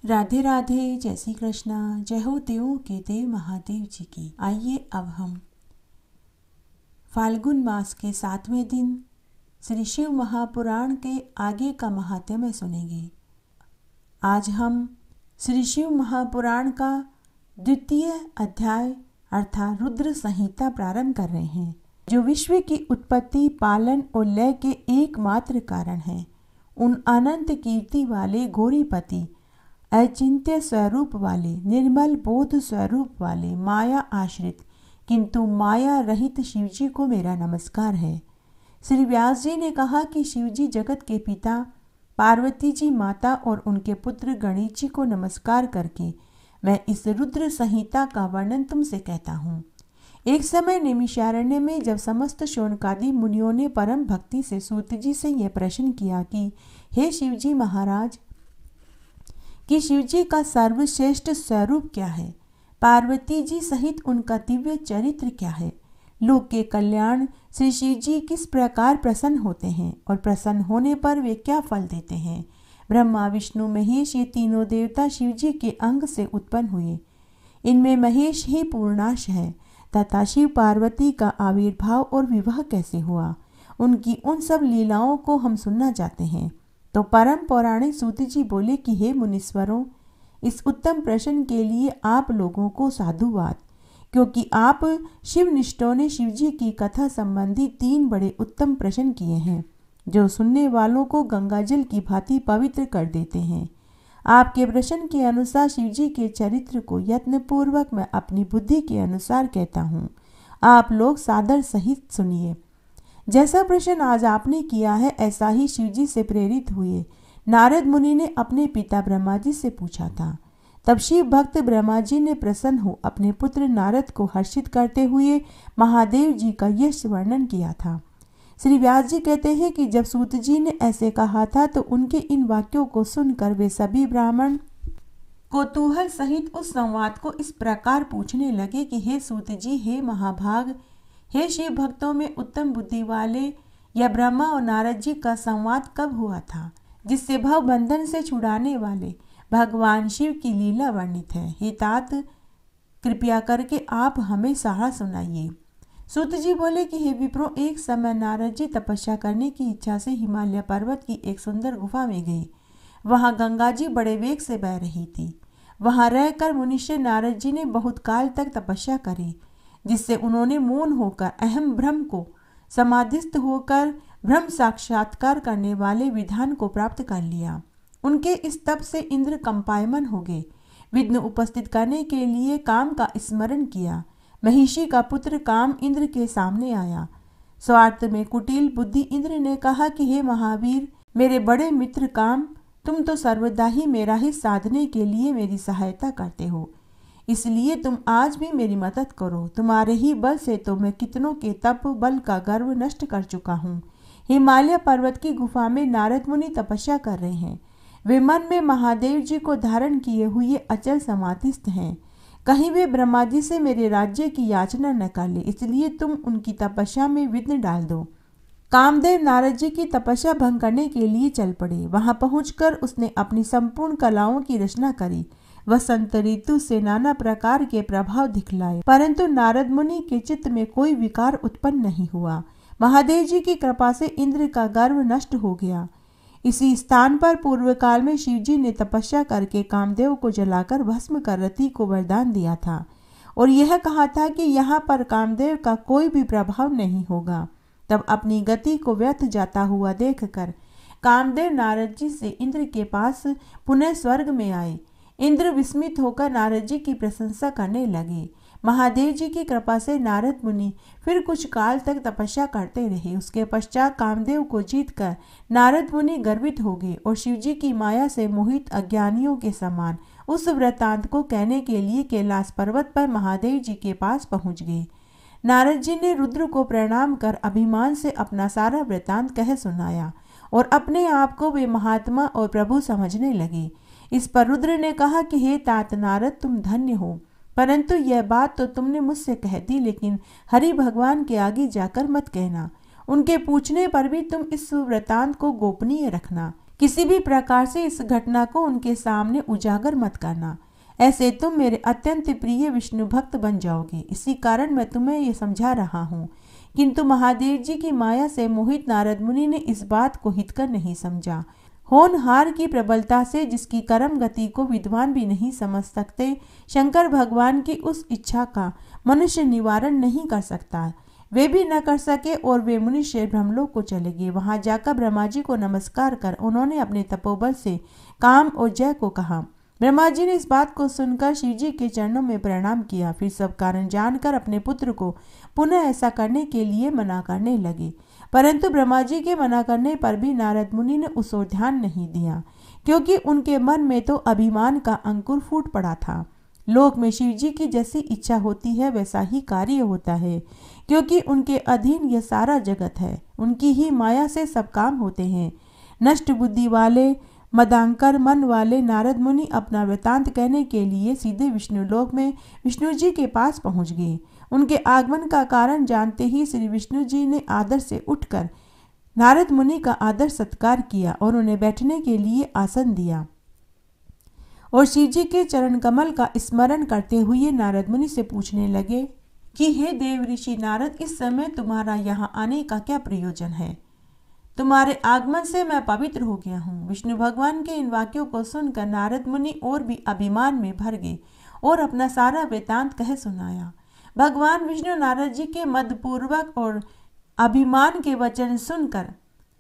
राधे राधे, जय श्री कृष्णा। जय हो देवों के देव महादेव जी की। आइए अब हम फाल्गुन मास के 7वें दिन श्री शिव महापुराण के आगे का महात्म्य सुनेंगे। आज हम श्री शिव महापुराण का द्वितीय अध्याय अर्थात रुद्र संहिता प्रारंभ कर रहे हैं, जो विश्व की उत्पत्ति, पालन और लय के एकमात्र कारण है। उन अनंत कीर्ति वाले गौरीपति, अचिंत्य स्वरूप वाले, निर्मल बोध स्वरूप वाले, माया आश्रित किंतु माया रहित शिवजी को मेरा नमस्कार है। श्री व्यास जी ने कहा कि शिवजी जगत के पिता, पार्वती जी माता और उनके पुत्र गणेश जी को नमस्कार करके मैं इस रुद्र संहिता का वर्णन तुमसे कहता हूँ। एक समय नैमिषारण्य में जब समस्त शौनकादि मुनियों ने परम भक्ति से सूत जी से यह प्रश्न किया कि हे शिवजी महाराज, कि शिवजी का सर्वश्रेष्ठ स्वरूप क्या है, पार्वती जी सहित उनका दिव्य चरित्र क्या है, लोक के कल्याण श्री शिवजी किस प्रकार प्रसन्न होते हैं और प्रसन्न होने पर वे क्या फल देते हैं। ब्रह्मा विष्णु महेश ये तीनों देवता शिवजी के अंग से उत्पन्न हुए। इनमें महेश ही पूर्णांश है तथा शिव पार्वती का आविर्भाव और विवाह कैसे हुआ, उनकी उन सब लीलाओं को हम सुनना चाहते हैं। तो परम पौराणिक सूत जी बोले कि हे मुनीश्वरों, इस उत्तम प्रश्न के लिए आप लोगों को साधुवाद, क्योंकि आप शिवनिष्ठों ने शिवजी की कथा संबंधी 3 बड़े उत्तम प्रश्न किए हैं, जो सुनने वालों को गंगाजल की भांति पवित्र कर देते हैं। आपके प्रश्न के अनुसार शिवजी के चरित्र को यत्नपूर्वक मैं अपनी बुद्धि के अनुसार कहता हूँ। आप लोग सादर सहित सुनिए। जैसा प्रश्न आज आपने किया है, ऐसा ही शिवजी से प्रेरित हुए नारद मुनि ने अपने पिता ब्रह्मा जी से पूछा था। तब शिव भक्त ब्रह्मा जी ने प्रसन्न हो अपने पुत्र नारद को हर्षित करते हुए महादेव जी का यश वर्णन किया था। श्री व्यास जी कहते हैं कि जब सूत जी ने ऐसे कहा था तो उनके इन वाक्यों को सुनकर वे सभी ब्राह्मण कौतूहल सहित उस संवाद को इस प्रकार पूछने लगे कि हे सूत जी, हे महाभाग, हे शिव भक्तों में उत्तम बुद्धि वाले, यह ब्रह्मा और नारद जी का संवाद कब हुआ था, जिससे भव बंधन से छुड़ाने वाले भगवान शिव की लीला वर्णित है। हे तात, कृपया करके आप हमें सारा सुनाइए। सूत जी बोले कि हे विप्रो, एक समय नारद जी तपस्या करने की इच्छा से हिमालय पर्वत की एक सुंदर गुफा में गए। वहाँ गंगा जी बड़े वेग से बह रही थी। वहाँ रहकर मुनिश्चय नारद जी ने बहुत काल तक तपस्या करी, जिससे उन्होंने मौन होकर अहम ब्रह्म को समाधिस्थ होकर ब्रह्म साक्षात्कार करने वाले विधान को प्राप्त कर लिया। उनके इस तप से इंद्र कंपायमान हो गए। विघ्न उपस्थित करने के लिए काम का स्मरण किया। महिषी का पुत्र काम इंद्र के सामने आया। स्वार्थ में कुटिल बुद्धि इंद्र ने कहा कि हे महावीर, मेरे बड़े मित्र काम, तुम तो सर्वदा ही मेरा हित साधने के लिए मेरी सहायता करते हो, इसलिए तुम आज भी मेरी मदद करो। तुम्हारे ही बल से तो मैं कितनों के तप बल का गर्व नष्ट कर चुका हूँ। हिमालय पर्वत की गुफा में नारद मुनि तपस्या कर रहे हैं। वे मन में महादेव जी को धारण किए हुए अचल समाधिस्थ हैं। कहीं वे ब्रह्मा जी से मेरे राज्य की याचना न कर ले, इसलिए तुम उनकी तपस्या में विघ्न डाल दो। कामदेव नारद जी की तपस्या भंग करने के लिए चल पड़े। वहां पहुंचकर उसने अपनी संपूर्ण कलाओं की रचना करी। वसंत ऋतु से नाना प्रकार के प्रभाव दिखलाए, परंतु नारद मुनि के चित्त में कोई विकार उत्पन्न नहीं हुआ। महादेव जी की कृपा से इंद्र का गर्व नष्ट हो गया। इसी स्थान पर पूर्व काल में शिवजी ने तपस्या करके कामदेव को जलाकर भस्म कर रति को वरदान दिया था और यह कहा था कि यहाँ पर कामदेव का कोई भी प्रभाव नहीं होगा। तब अपनी गति को व्यर्थ जाता हुआ देखकर कामदेव नारद जी से इंद्र के पास पुनः स्वर्ग में आए। इंद्र विस्मित होकर नारद जी की प्रशंसा करने लगे। महादेव जी की कृपा से नारद मुनि फिर कुछ काल तक तपस्या करते रहे। उसके पश्चात कामदेव को जीतकर नारद मुनि गर्वित हो गए और शिवजी की माया से मोहित अज्ञानियों के समान उस वृत्तांत को कहने के लिए कैलाश पर्वत पर महादेव जी के पास पहुंच गए। नारद जी ने रुद्र को प्रणाम कर अभिमान से अपना सारा वृत्तांत कह सुनाया और अपने आप को वे महात्मा और प्रभु समझने लगे। इस पर रुद्र ने कहा कि हे तात नारद, तुम धन्य हो, परंतु यह बात तो तुमने मुझसे कह दी, लेकिन हरि भगवान के आगे जाकर मत कहना। उनके पूछने पर भी तुम इस वृत्तांत को गोपनीय रखना, किसी भी प्रकार से इस घटना को उनके सामने उजागर मत करना, ऐसे तुम मेरे अत्यंत प्रिय विष्णु भक्त बन जाओगे। इसी कारण मैं तुम्हें ये समझा रहा हूँ। किंतु महादेव जी की माया से मोहित नारद मुनि ने इस बात को हितकर नहीं समझा। होनहार की प्रबलता से, जिसकी कर्म गति को विद्वान भी नहीं समझ सकते, शंकर भगवान की उस इच्छा का मनुष्य निवारण नहीं कर सकता। वे भी न कर सके और वे मनुष्य ब्रह्मलोक को चले गए। वहां जाकर ब्रह्मा जी को नमस्कार कर उन्होंने अपने तपोबल से काम और जय को कहा। ब्रह्मा जी ने इस बात को सुनकर शिव जी के चरणों में प्रणाम किया। फिर सब कारण जानकर अपने पुत्र को पुनः ऐसा करने के लिए मना करने लगे, परंतु ब्रह्मा जी के मना करने पर भी नारद मुनि ने उस ओर ध्यान नहीं दिया, क्योंकि उनके मन में तो अभिमान का अंकुर फूट पड़ा था। लोक में शिव जी की जैसी इच्छा होती है वैसा ही कार्य होता है, क्योंकि उनके अधीन यह सारा जगत है। उनकी ही माया से सब काम होते हैं। नष्ट बुद्धि वाले मदांकर मन वाले नारद मुनि अपना वृतांत कहने के लिए सीधे विष्णु लोक में विष्णु जी के पास पहुंच गए। उनके आगमन का कारण जानते ही श्री विष्णु जी ने आदर से उठकर नारद मुनि का आदर सत्कार किया और उन्हें बैठने के लिए आसन दिया और शिव जी के चरण कमल का स्मरण करते हुए नारद मुनि से पूछने लगे कि हे देव ऋषि नारद, इस समय तुम्हारा यहाँ आने का क्या प्रयोजन है? तुम्हारे आगमन से मैं पवित्र हो गया हूँ। विष्णु भगवान के इन वाक्यों को सुनकर नारद मुनि और भी अभिमान में भर गए और अपना सारा वृतांत कह सुनाया। भगवान विष्णु नारद जी के मदपूर्वक और अभिमान के वचन सुनकर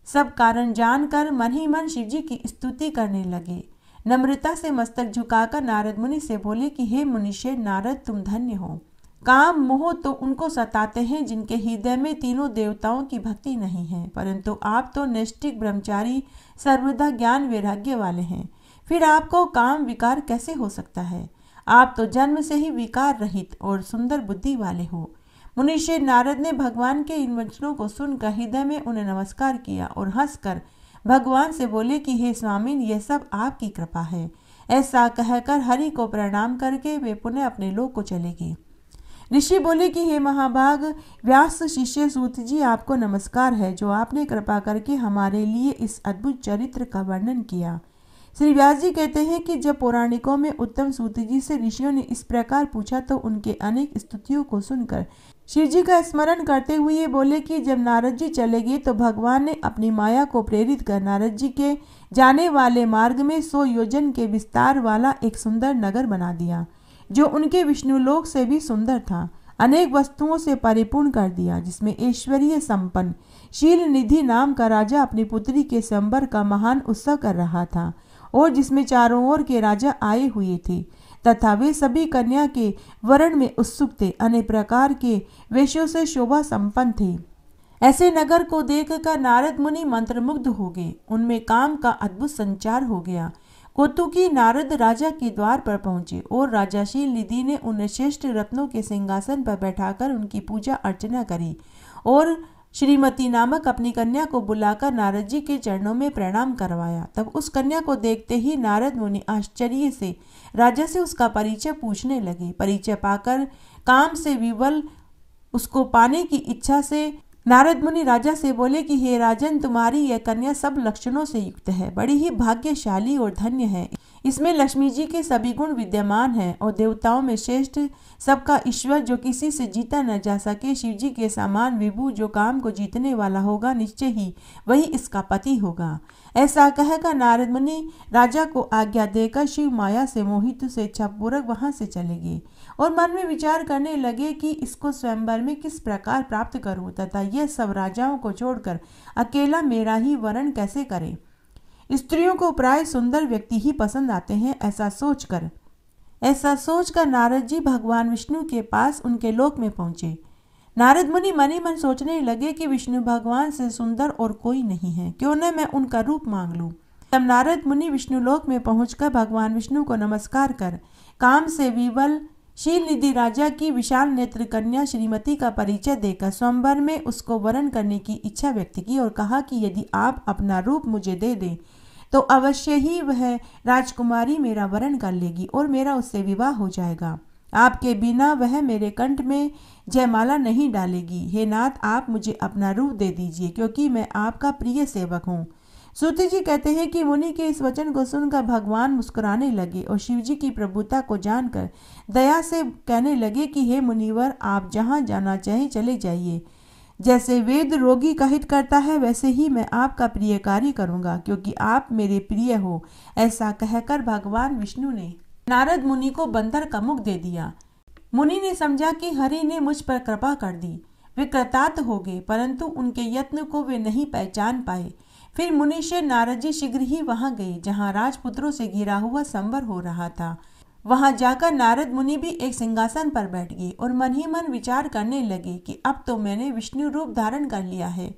सब कारण जानकर मन ही मन शिव जी की स्तुति करने लगे। नम्रता से मस्तक झुकाकर नारद मुनि से बोले कि हे मुनिश्रेष्ठ नारद, तुम धन्य हो। काम मोह तो उनको सताते हैं जिनके हृदय में तीनों देवताओं की भक्ति नहीं है, परंतु आप तो नैष्ठिक ब्रह्मचारी सर्वदा ज्ञान वैराग्य वाले हैं। फिर आपको काम विकार कैसे हो सकता है? आप तो जन्म से ही विकार रहित और सुंदर बुद्धि वाले हो। मुनिश्रेष्ठ नारद ने भगवान के इन वचनों को सुनकर हृदय में उन्हें नमस्कार किया और हंसकर भगवान से बोले कि हे स्वामी, यह सब आपकी कृपा है। ऐसा कहकर हरि को प्रणाम करके वे पुनः अपने लोक को चले गए। ऋषि बोले कि हे महाभाग व्यास शिष्य सूत जी, आपको नमस्कार है जो आपने कृपा करके हमारे लिए इस अद्भुत चरित्र का वर्णन किया। श्री व्यास जी कहते हैं कि जब पौराणिकों में उत्तम सूत जी से ऋषियों ने इस प्रकार पूछा तो उनके अनेक स्तुतियों को सुनकर शिव जी का स्मरण करते हुए बोले कि जब नारद जी चले गए तो भगवान ने अपनी माया को प्रेरित कर नारद जी के जाने वाले मार्ग में 100 योजन के विस्तार वाला एक सुंदर नगर बना दिया, जो उनके विष्णु लोक से भी सुंदर था। अनेक वस्तुओं से परिपूर्ण कर दिया, जिसमें ऐश्वर्य संपन्न शील निधि नाम का राजा अपनी पुत्री के स्वयंवर का महान उत्सव कर रहा था और जिसमें चारों ओर के राजा आए हुए थे तथा वे सभी कन्या के वरण में उत्सुक थे। अनेक प्रकार के वेशों से शोभा संपन्न थे। ऐसे नगर को देखकर नारद मुनि मंत्रमुग्ध हो गए। उनमें काम का अद्भुत संचार हो गया। कौतुकी नारद राजा के द्वार पर पहुंचे और राजा शील निधि ने उन्हें श्रेष्ठ रत्नों के सिंहासन पर बैठाकर उनकी पूजा अर्चना करी और श्रीमती नामक अपनी कन्या को बुलाकर नारद जी के चरणों में प्रणाम करवाया। तब उस कन्या को देखते ही नारद मुनि आश्चर्य से राजा से उसका परिचय पूछने लगे। परिचय पाकर काम से विवल उसको पाने की इच्छा से नारद मुनि राजा से बोले कि हे राजन, तुम्हारी यह कन्या सब लक्षणों से युक्त है, बड़ी ही भाग्यशाली और धन्य है। इसमें लक्ष्मी जी के सभी गुण विद्यमान हैं और देवताओं में श्रेष्ठ सबका ईश्वर जो किसी से जीता न जा सके, शिव जी के समान विभु जो काम को जीतने वाला होगा, निश्चय ही वही इसका पति होगा। ऐसा कहकर नारद मुनि राजा को आज्ञा देकर शिव माया से मोहित स्वेच्छापूर्वक वहां से चले गए और मन में विचार करने लगे कि इसको स्वयंवर में किस प्रकार प्राप्त करूं तथा यह सब राजाओं को छोड़कर अकेला मेरा ही वरण कैसे करे। स्त्रियों को प्राय सुंदर व्यक्ति ही पसंद आते हैं। ऐसा सोचकर नारद जी भगवान विष्णु के पास उनके लोक में पहुंचे। नारद मुनि मन ही मन सोचने लगे कि विष्णु भगवान से सुंदर और कोई नहीं है, क्यों न मैं उनका रूप मांग लूं। तब नारद मुनि विष्णु लोक में पहुंचकर भगवान विष्णु को नमस्कार कर काम से विवल शील निधि राजा की विशाल नेत्र कन्या श्रीमती का परिचय देकर स्वयंवर में उसको वरण करने की इच्छा व्यक्त की और कहा कि यदि आप अपना रूप मुझे दे दें तो अवश्य ही वह राजकुमारी मेरा वरण कर लेगी और मेरा उससे विवाह हो जाएगा। आपके बिना वह मेरे कंठ में जयमाला नहीं डालेगी। हे नाथ, आप मुझे अपना रूप दे दीजिए, क्योंकि मैं आपका प्रिय सेवक हूँ। सूत जी कहते हैं कि मुनि के इस वचन को सुनकर भगवान मुस्कुराने लगे और शिव जी की प्रभुता को जानकर दया से कहने लगे कि हे मुनिवर, आप जहाँ जाना चाहें चले जाइए। जैसे वेद रोगी का हित करता है वैसे ही मैं आपका प्रिय कार्य करूँगा, क्योंकि आप मेरे प्रिय हो। ऐसा कहकर भगवान विष्णु ने नारद मुनि को बंदर का मुख दे दिया। मुनि ने समझा कि हरि ने मुझ पर कृपा कर दी। वे कृतार्थ हो गए, परंतु उनके यत्न को वे नहीं पहचान पाए। फिर मुनीश्वर नारद जी शीघ्र ही वहां गए जहां राजपुत्रों से घिरा हुआ संवर हो रहा था। वहां जाकर नारद मुनि भी एक सिंहासन पर बैठ गए और मन ही मन विचार करने लगे कि अब तो मैंने विष्णु रूप धारण कर लिया है,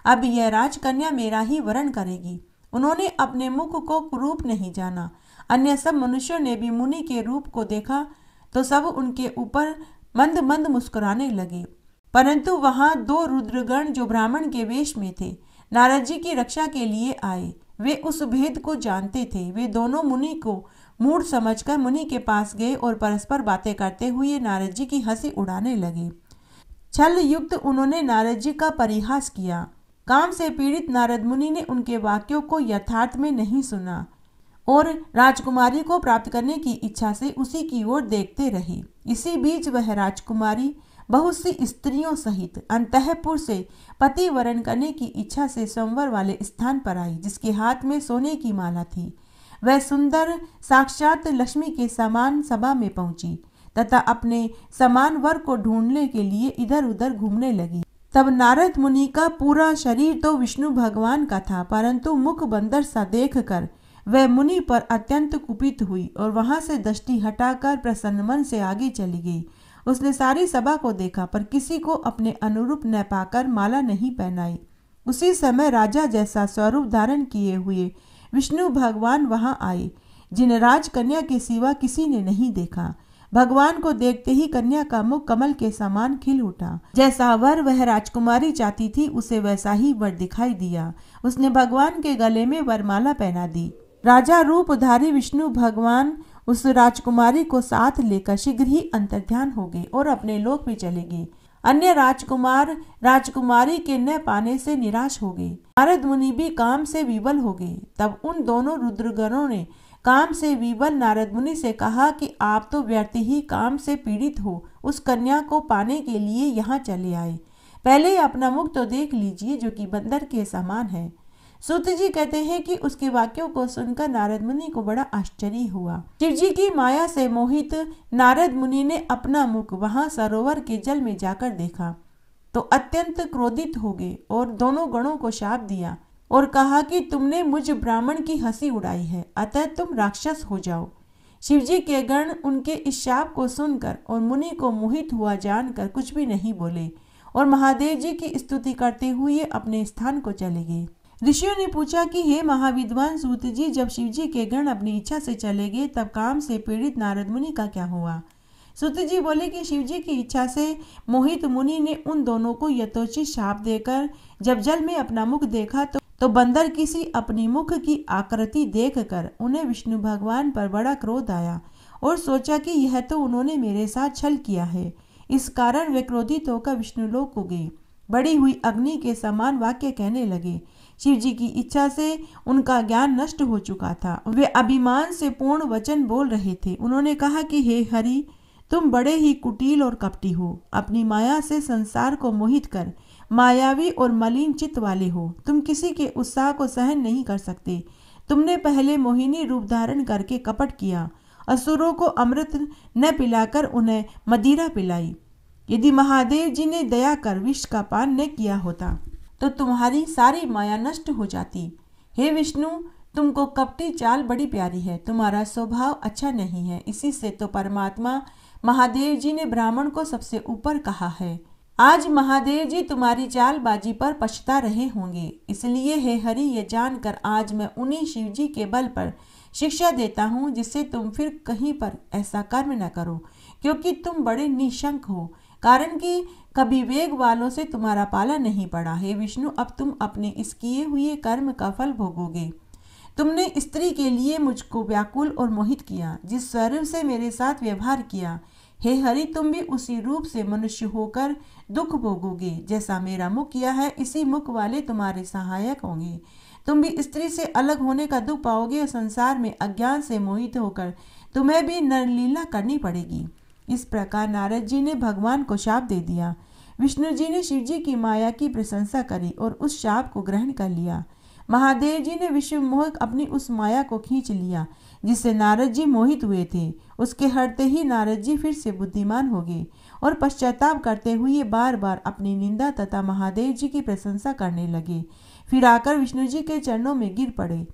अब यह राजकन्या मेरा ही वरण करेगी। उन्होंने अपने मुख को रूप नहीं जाना। अन्य सब मनुष्यों ने भी मुनि के रूप को देखा तो सब उनके ऊपर मंद मंद मुस्कुराने लगे, परंतु वहां दो रुद्रगण जो ब्राह्मण के वेश में थे नारद जी की रक्षा के लिए आए। वे उस भेद को जानते थे। वे दोनों मुनि को मूढ़ समझकर मुनि के पास गए और परस्पर बातें करते हुए नारद जी की हंसी उड़ाने लगे। छल युक्त उन्होंने नारद जी का परिहास किया। काम से पीड़ित नारद मुनि ने उनके वाक्यों को यथार्थ में नहीं सुना और राजकुमारी को प्राप्त करने की इच्छा से उसी की ओर देखते रहे। इसी बीच वह राजकुमारी बहुत सी स्त्रियों सहित अंतःपुर से पति वरण करने की इच्छा से संवर वाले स्थान पर आई, जिसके हाथ में सोने की माला थी। वह सुंदर साक्षात लक्ष्मी के समान सभा में पहुंची तथा अपने समान वर को ढूंढने के लिए इधर उधर घूमने लगी। तब नारद मुनि का पूरा शरीर तो विष्णु भगवान का था, परंतु मुख बंदर सा देखकर वह मुनि पर अत्यंत कुपित हुई और वहां से दृष्टि हटाकर प्रसन्न मन से आगे चली गई। उसने सारी सभा को देखा पर किसी को अपने अनुरूप न पाकर माला नहीं पहनाई। उसी समय राजा जैसा स्वरूप धारण किए हुए विष्णु भगवान वहां आए, जिन राजकन्या के सिवा किसी ने नहीं देखा। भगवान को देखते ही कन्या का मुख कमल के समान खिल उठा। जैसा वर वह राजकुमारी चाहती थी उसे वैसा ही वर दिखाई दिया। उसने भगवान के गले में वरमाला पहना दी। राजा रूपधारी विष्णु भगवान उस राजकुमारी को साथ लेकर शीघ्र ही अंतर्ध्यान हो गए और अपने लोक में चले गए। अन्य राजकुमार राजकुमारी के न पाने से निराश हो गए। नारद मुनि भी काम से विवल हो गए। तब उन दोनों रुद्रगणों ने काम से विवल नारद मुनि से कहा कि आप तो व्यर्थ ही काम से पीड़ित हो, उस कन्या को पाने के लिए यहाँ चले आए। पहले अपना मुख तो देख लीजिए जो कि बंदर के समान है। सूत जी कहते हैं कि उसके वाक्यों को सुनकर नारद मुनि को बड़ा आश्चर्य हुआ। शिव जी की माया से मोहित नारद मुनि ने अपना मुख वहां सरोवर के जल में जाकर देखा तो अत्यंत क्रोधित हो गए और दोनों गणों को शाप दिया और कहा कि तुमने मुझ ब्राह्मण की हंसी उड़ाई है, अतः तुम राक्षस हो जाओ। शिव जी के गण उनके इस शाप को सुनकर और मुनि को मोहित हुआ जानकर कुछ भी नहीं बोले और महादेव जी की स्तुति करते हुए अपने स्थान को चले गए। ऋषियों ने पूछा कि हे महाविद्वान सूत जी, जब शिव जी के गण अपनी इच्छा से चले गए तब काम से पीड़ित नारद मुनि का क्या हुआ? सूत जी बोले कि शिव जी की इच्छा से मोहित मुनि ने उन दोनों को यथोचित शाप देकर जब जल में अपना मुख देखा तो बंदर किसी अपनी मुख की आकृति देखकर उन्हें विष्णु भगवान पर बड़ा क्रोध आया और सोचा कि यह तो उन्होंने मेरे साथ छल किया है। इस कारण वे क्रोधित होकर विष्णुलोक को गए। बढ़ी हुई अग्नि के समान वाक्य कहने लगे। शिव जी की इच्छा से उनका ज्ञान नष्ट हो चुका था। वे अभिमान से पूर्ण वचन बोल रहे थे। उन्होंने कहा कि हे हरि, तुम बड़े ही कुटिल और कपटी हो। अपनी माया से संसार को मोहित कर मायावी और मलिन चित्त वाले हो। तुम किसी के उत्साह को सहन नहीं कर सकते। तुमने पहले मोहिनी रूप धारण करके कपट किया, असुरों को अमृत न पिलाकर उन्हें मदिरा पिलाई। यदि महादेव जी ने दया कर विष का पान न किया होता तो तुम्हारी सारी माया नष्ट हो जाती। हे विष्णु, तुमको कपटी चाल बड़ी प्यारी है, तुम्हारा स्वभाव अच्छा नहीं है। इसी से तो परमात्मा महादेव जी ने ब्राह्मण को सबसे ऊपर कहा है। आज महादेव जी तुम्हारी चालबाजी पर पछता रहे होंगे। इसलिए हे हरि, ये जानकर आज मैं उन्हीं शिव जी के बल पर शिक्षा देता हूँ जिससे तुम फिर कहीं पर ऐसा कर्म न करो, क्योंकि तुम बड़े निशंक हो, कारण कि कभी वेग वालों से तुम्हारा पाला नहीं पड़ा। हे विष्णु, अब तुम अपने इस किए हुए कर्म का फल भोगोगे। तुमने स्त्री के लिए मुझको व्याकुल और मोहित किया, जिस स्वरूप से मेरे साथ व्यवहार किया। हे हरि, तुम भी उसी रूप से मनुष्य होकर दुख भोगोगे। जैसा मेरा मुख किया है, इसी मुख वाले तुम्हारे सहायक होंगे। तुम भी स्त्री से अलग होने का दुख पाओगे और संसार में अज्ञान से मोहित होकर तुम्हें भी नरलीला करनी पड़ेगी। इस प्रकार नारद जी ने भगवान को शाप दे दिया। विष्णु जी ने शिव जी की माया की प्रशंसा करी और उस शाप को ग्रहण कर लिया। महादेव जी ने विश्व मोह अपनी उस माया को खींच लिया जिससे नारद जी मोहित हुए थे। उसके हटते ही नारद जी फिर से बुद्धिमान हो गए और पश्चाताप करते हुए बार बार अपनी निंदा तथा महादेव जी की प्रशंसा करने लगे। फिर आकर विष्णु जी के चरणों में गिर पड़े।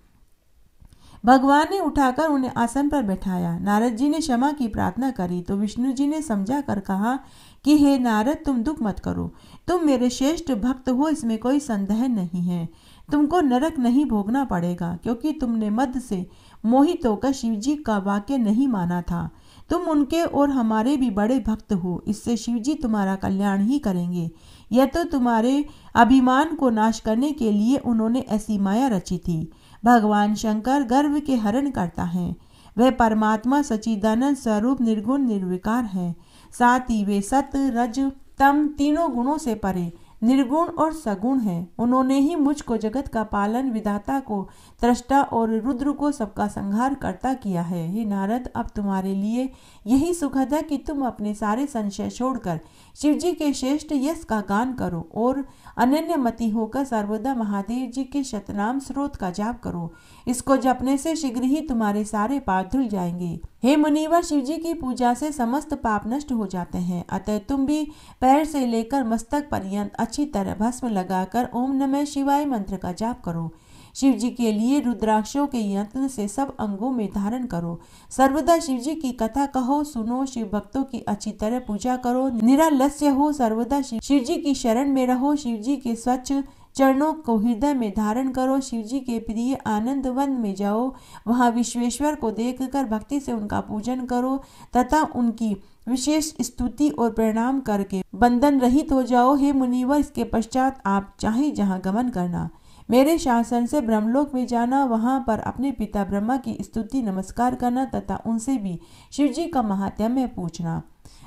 भगवान ने उठाकर उन्हें आसन पर बैठाया। नारद जी ने क्षमा की प्रार्थना करी तो विष्णु जी ने समझा कर कहा कि हे नारद, तुम दुख मत करो, तुम मेरे श्रेष्ठ भक्त हो, इसमें कोई संदेह नहीं है। तुमको नरक नहीं भोगना पड़ेगा क्योंकि तुमने मद से मोहित होकर शिव जी का वाक्य नहीं माना था। तुम उनके और हमारे भी बड़े भक्त हो, इससे शिव जी तुम्हारा कल्याण ही करेंगे। यह तो तुम्हारे अभिमान को नाश करने के लिए उन्होंने ऐसी माया रची थी। भगवान शंकर गर्व के हरण करता है। वह परमात्मा सच्चिदानंद स्वरूप निर्गुण निर्विकार है। साथ ही वे सत्य रज तम तीनों गुणों से परे निर्गुण और सगुण है। उन्होंने ही मुझको जगत का पालन, विधाता को त्रष्टा और रुद्र को सबका संहार करता किया है। हे नारद, अब तुम्हारे लिए यही सुखद है कि तुम अपने सारे संशय छोड़कर शिव जी के श्रेष्ठ यश का गान करो और अनन्यमति होकर सर्वदा महादेव जी के शतनाम स्रोत का जाप करो। इसको जपने से शीघ्र ही तुम्हारे सारे पाप धुल जाएंगे। हे मुनिवर, शिव जी की पूजा से समस्त पाप नष्ट हो जाते हैं। अतः तुम भी पैर से लेकर मस्तक पर्यंत अच्छी तरह भस्म लगाकर ओम नमः शिवाय मंत्र का जाप करो। शिव जी के लिए रुद्राक्षों के यत्न से सब अंगों में धारण करो। सर्वदा शिव जी की कथा कहो, सुनो, शिव भक्तों की अच्छी तरह पूजा करो, निरालस्य हो, सर्वदा शिव जी की शरण में रहो। शिव जी के स्वच्छ चरणों को हृदय में धारण करो। शिव जी के प्रिय आनंद वन में जाओ, वहाँ विश्वेश्वर को देखकर भक्ति से उनका पूजन करो तथा उनकी विशेष स्तुति और प्रणाम करके बंधन रहित हो जाओ। हे मुनिवर, इसके पश्चात आप चाहे जहाँ गमन करना, मेरे शासन से ब्रह्मलोक में जाना, वहाँ पर अपने पिता ब्रह्मा की स्तुति नमस्कार करना तथा उनसे भी शिव जी का महात्म्य पूछना।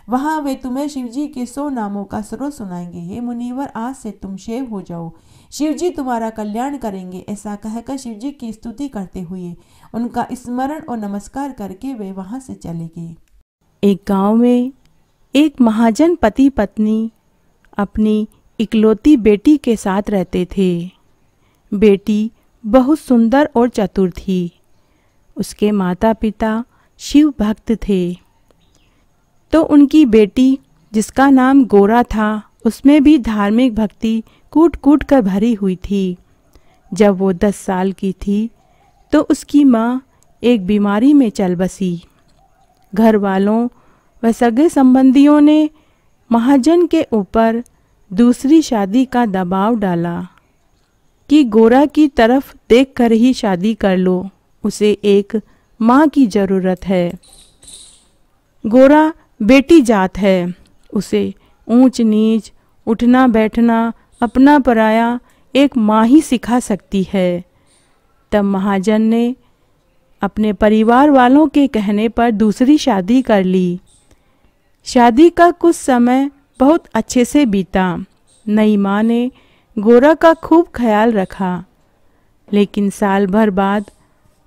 वहाँ वे तुम्हें शिव जी के 100 नामों का स्रोत सुनाएंगे। हे मुनिवर, आज से तुम शेव हो जाओ, शिव जी तुम्हारा कल्याण करेंगे। ऐसा कहकर शिव जी की स्तुति करते हुए उनका स्मरण और नमस्कार करके वे वहाँ से चले गए। एक गांव में एक महाजन पति पत्नी अपनी इकलौती बेटी के साथ रहते थे। बेटी बहुत सुंदर और चतुर थी। उसके माता पिता शिव भक्त थे। तो उनकी बेटी, जिसका नाम गोरा था, उसमें भी धार्मिक भक्ति कूट कूट कर भरी हुई थी। जब वो 10 साल की थी तो उसकी माँ एक बीमारी में चल बसी। घर वालों व सगे संबंधियों ने महाजन के ऊपर दूसरी शादी का दबाव डाला कि गोरा की तरफ देखकर ही शादी कर लो, उसे एक माँ की ज़रूरत है। गोरा बेटी जात है, उसे ऊंच नीच, उठना बैठना, अपना पराया एक माँ ही सिखा सकती है। तब महाजन ने अपने परिवार वालों के कहने पर दूसरी शादी कर ली। शादी का कुछ समय बहुत अच्छे से बीता। नई माँ ने गोरा का खूब ख्याल रखा, लेकिन साल भर बाद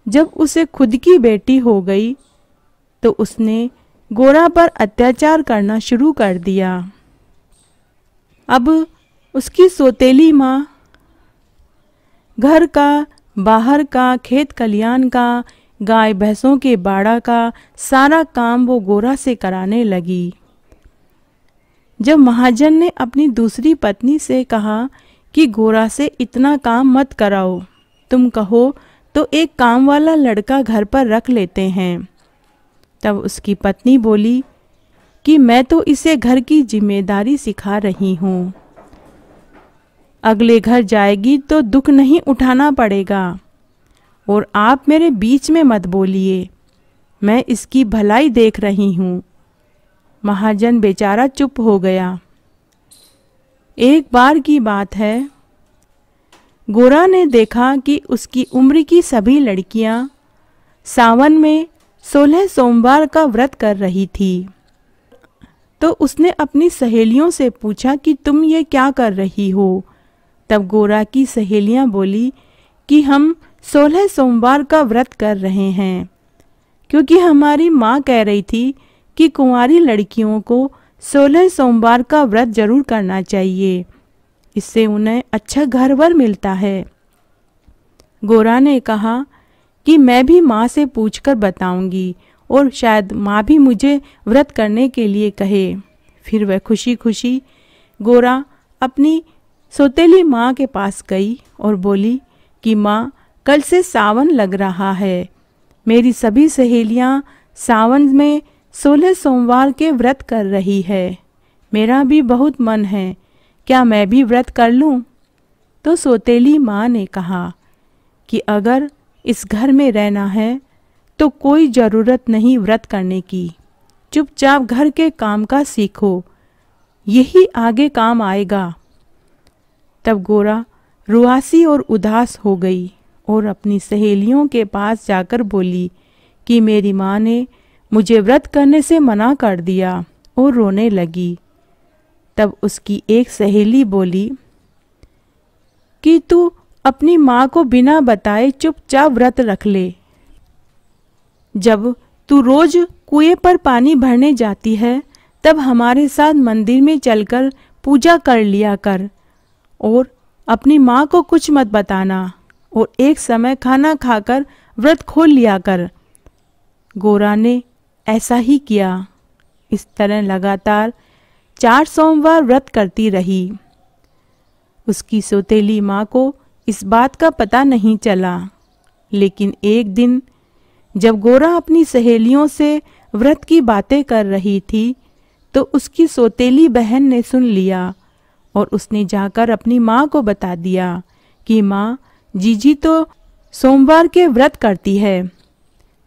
जब उसे खुद की बेटी हो गई तो उसने गोरा पर अत्याचार करना शुरू कर दिया। अब उसकी सौतेली माँ घर का, बाहर का, खेत खलियान का, गाय भैंसों के बाड़ा का सारा काम वो गोरा से कराने लगी। जब महाजन ने अपनी दूसरी पत्नी से कहा कि गोरा से इतना काम मत कराओ, तुम कहो तो एक काम वाला लड़का घर पर रख लेते हैं, तब उसकी पत्नी बोली कि मैं तो इसे घर की जिम्मेदारी सिखा रही हूँ, अगले घर जाएगी तो दुख नहीं उठाना पड़ेगा, और आप मेरे बीच में मत बोलिए, मैं इसकी भलाई देख रही हूँ। महाजन बेचारा चुप हो गया। एक बार की बात है, गोरा ने देखा कि उसकी उम्र की सभी लड़कियां सावन में 16 सोमवार का व्रत कर रही थी। तो उसने अपनी सहेलियों से पूछा कि तुम ये क्या कर रही हो। तब गोरा की सहेलियां बोली कि हम 16 सोमवार का व्रत कर रहे हैं, क्योंकि हमारी माँ कह रही थी कि कुंवारी लड़कियों को 16 सोमवार का व्रत जरूर करना चाहिए, इससे उन्हें अच्छा घर-वर मिलता है। गोरा ने कहा कि मैं भी माँ से पूछकर बताऊंगी और शायद माँ भी मुझे व्रत करने के लिए कहे। फिर वह खुशी खुशी गोरा अपनी सौतेली माँ के पास गई और बोली कि माँ, कल से सावन लग रहा है। मेरी सभी सहेलियाँ सावन में 16 सोमवार के व्रत कर रही है। मेरा भी बहुत मन है, क्या मैं भी व्रत कर लूँ? तो सौतेली माँ ने कहा कि अगर इस घर में रहना है तो कोई ज़रूरत नहीं व्रत करने की। चुपचाप घर के काम का सीखो, यही आगे काम आएगा। तब गोरा रुआसी और उदास हो गई और अपनी सहेलियों के पास जाकर बोली कि मेरी माँ ने मुझे व्रत करने से मना कर दिया, और रोने लगी। तब उसकी एक सहेली बोली कि तू अपनी माँ को बिना बताए चुपचाप व्रत रख ले। जब तू रोज कुएं पर पानी भरने जाती है तब हमारे साथ मंदिर में चलकर पूजा कर लिया कर, और अपनी माँ को कुछ मत बताना, और एक समय खाना खाकर व्रत खोल लिया कर। गोरा ने ऐसा ही किया। इस तरह लगातार 4 सोमवार व्रत करती रही। उसकी सौतेली माँ को इस बात का पता नहीं चला, लेकिन एक दिन जब गोरा अपनी सहेलियों से व्रत की बातें कर रही थी तो उसकी सौतेली बहन ने सुन लिया और उसने जाकर अपनी माँ को बता दिया कि माँ, जीजी तो सोमवार के व्रत करती है।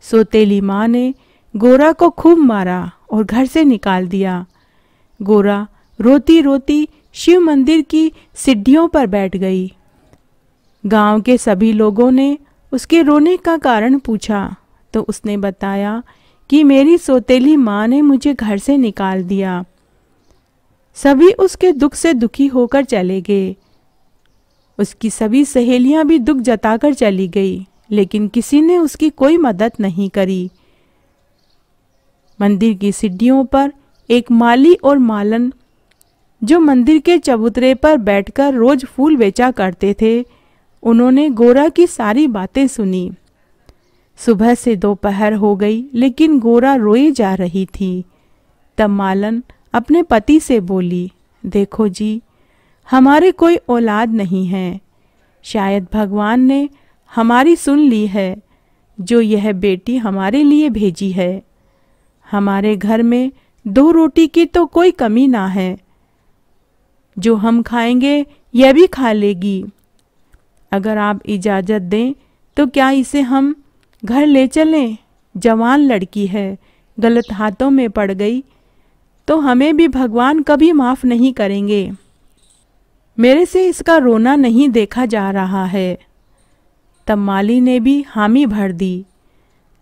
सौतेली माँ ने गोरा को खूब मारा और घर से निकाल दिया। गोरा रोती रोती शिव मंदिर की सीढ़ियों पर बैठ गई। गांव के सभी लोगों ने उसके रोने का कारण पूछा तो उसने बताया कि मेरी सौतेली माँ ने मुझे घर से निकाल दिया। सभी उसके दुख से दुखी होकर चले गए। उसकी सभी सहेलियां भी दुख जताकर चली गई, लेकिन किसी ने उसकी कोई मदद नहीं करी। मंदिर की सीढ़ियों पर एक माली और मालन, जो मंदिर के चबूतरे पर बैठकर रोज फूल बेचा करते थे, उन्होंने गोरा की सारी बातें सुनी। सुबह से दोपहर हो गई, लेकिन गोरा रोई जा रही थी। तब मालन अपने पति से बोली, देखो जी, हमारे कोई औलाद नहीं है। शायद भगवान ने हमारी सुन ली है, जो यह बेटी हमारे लिए भेजी है। हमारे घर में 2 रोटी की तो कोई कमी ना है। जो हम खाएंगे यह भी खा लेगी। अगर आप इजाज़त दें तो क्या इसे हम घर ले चलें? जवान लड़की है, गलत हाथों में पड़ गई तो हमें भी भगवान कभी माफ़ नहीं करेंगे। मेरे से इसका रोना नहीं देखा जा रहा है। तब माली ने भी हामी भर दी।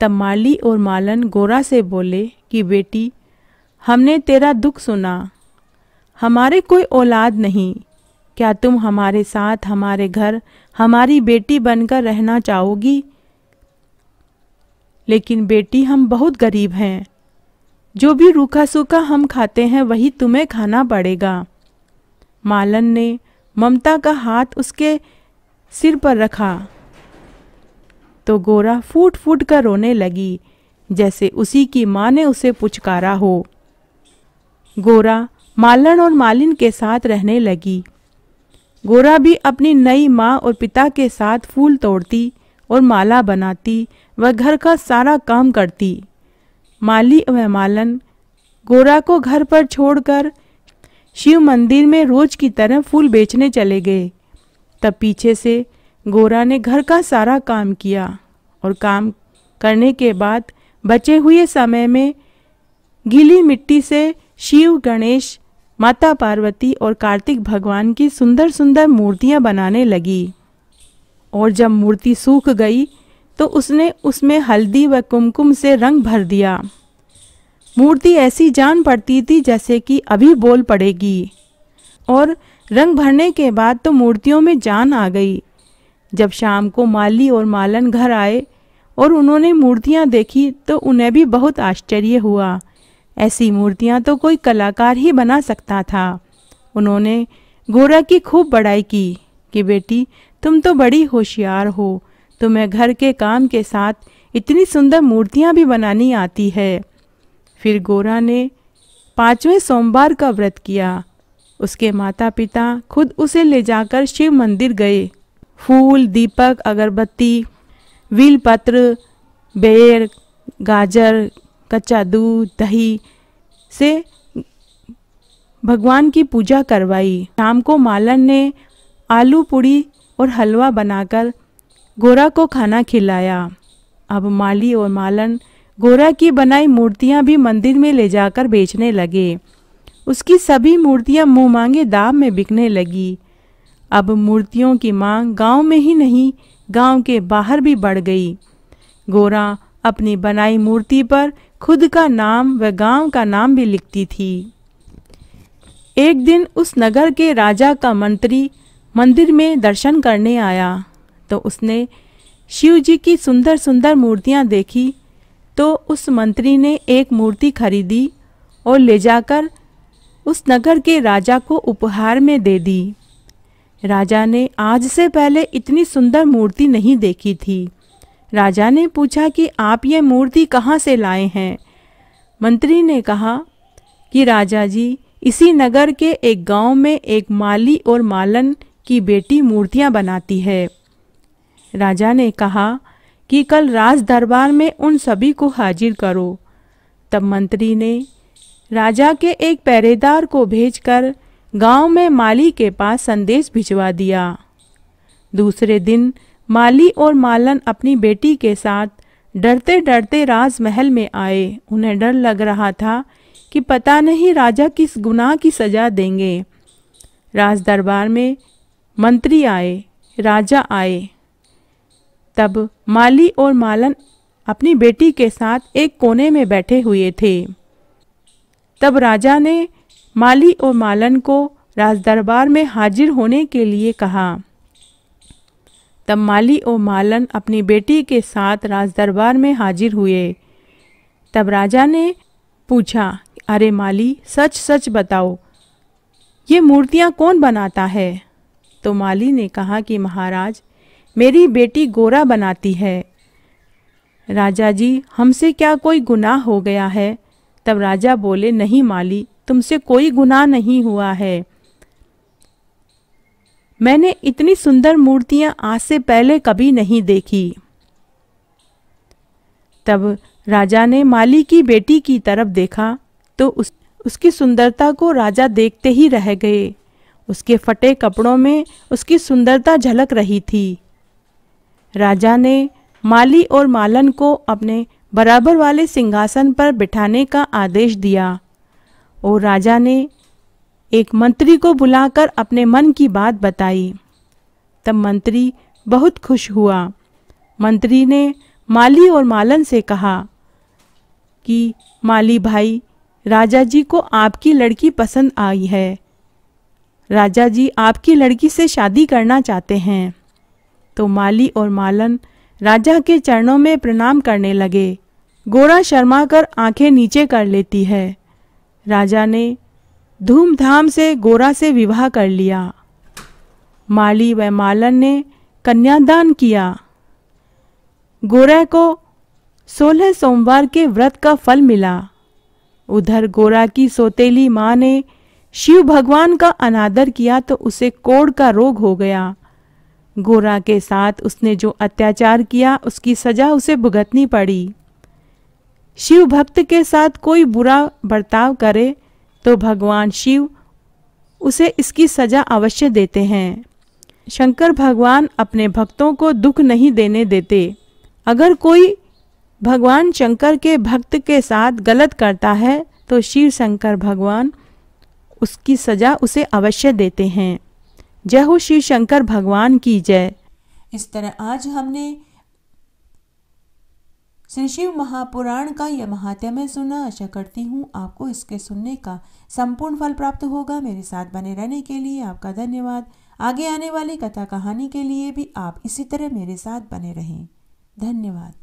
तब माली और मालन गोरा से बोले कि बेटी, हमने तेरा दुख सुना। हमारे कोई औलाद नहीं। क्या तुम हमारे साथ हमारे घर हमारी बेटी बनकर रहना चाहोगी? लेकिन बेटी, हम बहुत गरीब हैं। जो भी रूखा सूखा हम खाते हैं वही तुम्हें खाना पड़ेगा। मालन ने ममता का हाथ उसके सिर पर रखा तो गोरा फूट फूट कर रोने लगी, जैसे उसी की माँ ने उसे पुचकारा हो। गोरा मालन और मालिन के साथ रहने लगी। गोरा भी अपनी नई माँ और पिता के साथ फूल तोड़ती और माला बनाती व घर का सारा काम करती। माली व मालन गोरा को घर पर छोड़कर शिव मंदिर में रोज की तरह फूल बेचने चले गए। तब पीछे से गोरा ने घर का सारा काम किया और काम करने के बाद बचे हुए समय में गीली मिट्टी से शिव, गणेश, माता पार्वती और कार्तिक भगवान की सुंदर सुंदर मूर्तियां बनाने लगी। और जब मूर्ति सूख गई तो उसने उसमें हल्दी व कुमकुम से रंग भर दिया। मूर्ति ऐसी जान पड़ती थी जैसे कि अभी बोल पड़ेगी। और रंग भरने के बाद तो मूर्तियों में जान आ गई। जब शाम को माली और मालन घर आए और उन्होंने मूर्तियां देखी तो उन्हें भी बहुत आश्चर्य हुआ। ऐसी मूर्तियां तो कोई कलाकार ही बना सकता था। उन्होंने गोरा की खूब बड़ाई की कि बेटी, तुम तो बड़ी होशियार हो, तुम्हें घर के काम के साथ इतनी सुंदर मूर्तियां भी बनानी आती है। फिर गोरा ने 5वें सोमवार का व्रत किया। उसके माता पिता खुद उसे ले जाकर शिव मंदिर गए। फूल, दीपक, अगरबत्ती, बेलपत्र, बेर, गाजर, कच्चा दूध, दही से भगवान की पूजा करवाई। शाम को मालन ने आलू पूड़ी और हलवा बनाकर गोरा को खाना खिलाया। अब माली और मालन गोरा की बनाई मूर्तियां भी मंदिर में ले जाकर बेचने लगे। उसकी सभी मूर्तियां मुंह मांगे दाम में बिकने लगी। अब मूर्तियों की मांग गांव में ही नहीं, गांव के बाहर भी बढ़ गई। गोरा अपनी बनाई मूर्ति पर खुद का नाम व गांव का नाम भी लिखती थी। एक दिन उस नगर के राजा का मंत्री मंदिर में दर्शन करने आया तो उसने शिव जी की सुंदर सुंदर मूर्तियां देखी तो उस मंत्री ने एक मूर्ति खरीदी और ले जाकर उस नगर के राजा को उपहार में दे दी। राजा ने आज से पहले इतनी सुंदर मूर्ति नहीं देखी थी। राजा ने पूछा कि आप ये मूर्ति कहाँ से लाए हैं? मंत्री ने कहा कि राजा जी, इसी नगर के एक गांव में एक माली और मालन की बेटी मूर्तियां बनाती है। राजा ने कहा कि कल राज दरबार में उन सभी को हाजिर करो। तब मंत्री ने राजा के एक पहरेदार को भेजकर गांव में माली के पास संदेश भिजवा दिया। दूसरे दिन माली और मालन अपनी बेटी के साथ डरते डरते राजमहल में आए। उन्हें डर लग रहा था कि पता नहीं राजा किस गुनाह की सजा देंगे। राज दरबार में मंत्री आए, राजा आए। तब माली और मालन अपनी बेटी के साथ एक कोने में बैठे हुए थे। तब राजा ने माली और मालन को राजदरबार में हाजिर होने के लिए कहा। तब माली और मालन अपनी बेटी के साथ राजदरबार में हाजिर हुए। तब राजा ने पूछा, अरे माली, सच सच बताओ, ये मूर्तियां कौन बनाता है? तो माली ने कहा कि महाराज, मेरी बेटी गोरा बनाती है। राजा जी, हमसे क्या कोई गुनाह हो गया है? तब राजा बोले, नहीं माली, तुमसे कोई गुनाह नहीं हुआ है। मैंने इतनी सुंदर मूर्तियां आज से पहले कभी नहीं देखी। तब राजा ने माली की बेटी की तरफ देखा तो उसकी सुंदरता को राजा देखते ही रह गए। उसके फटे कपड़ों में उसकी सुंदरता झलक रही थी। राजा ने माली और मालन को अपने बराबर वाले सिंहासन पर बिठाने का आदेश दिया और राजा ने एक मंत्री को बुलाकर अपने मन की बात बताई। तब मंत्री बहुत खुश हुआ। मंत्री ने माली और मालन से कहा कि माली भाई, राजा जी को आपकी लड़की पसंद आई है। राजा जी आपकी लड़की से शादी करना चाहते हैं। तो माली और मालन राजा के चरणों में प्रणाम करने लगे। गोरा शर्मा कर आंखें नीचे कर लेती है। राजा ने धूमधाम से गोरा से विवाह कर लिया। माली व मालन ने कन्यादान किया। गोरा को 16 सोमवार के व्रत का फल मिला। उधर गोरा की सौतेली माँ ने शिव भगवान का अनादर किया तो उसे कोढ़ का रोग हो गया। गोरा के साथ उसने जो अत्याचार किया उसकी सजा उसे भुगतनी पड़ी। शिव भक्त के साथ कोई बुरा बर्ताव करे तो भगवान शिव उसे इसकी सजा अवश्य देते हैं। शंकर भगवान अपने भक्तों को दुख नहीं देने देते। अगर कोई भगवान शंकर के भक्त के साथ गलत करता है तो शिव शंकर भगवान उसकी सजा उसे अवश्य देते हैं। जय हो शिव शंकर भगवान की जय। इस तरह आज हमने श्री शिव महापुराण का यह महात्म्य सुना। आशा करती हूँ आपको इसके सुनने का संपूर्ण फल प्राप्त होगा। मेरे साथ बने रहने के लिए आपका धन्यवाद। आगे आने वाली कथा कहानी के लिए भी आप इसी तरह मेरे साथ बने रहें। धन्यवाद।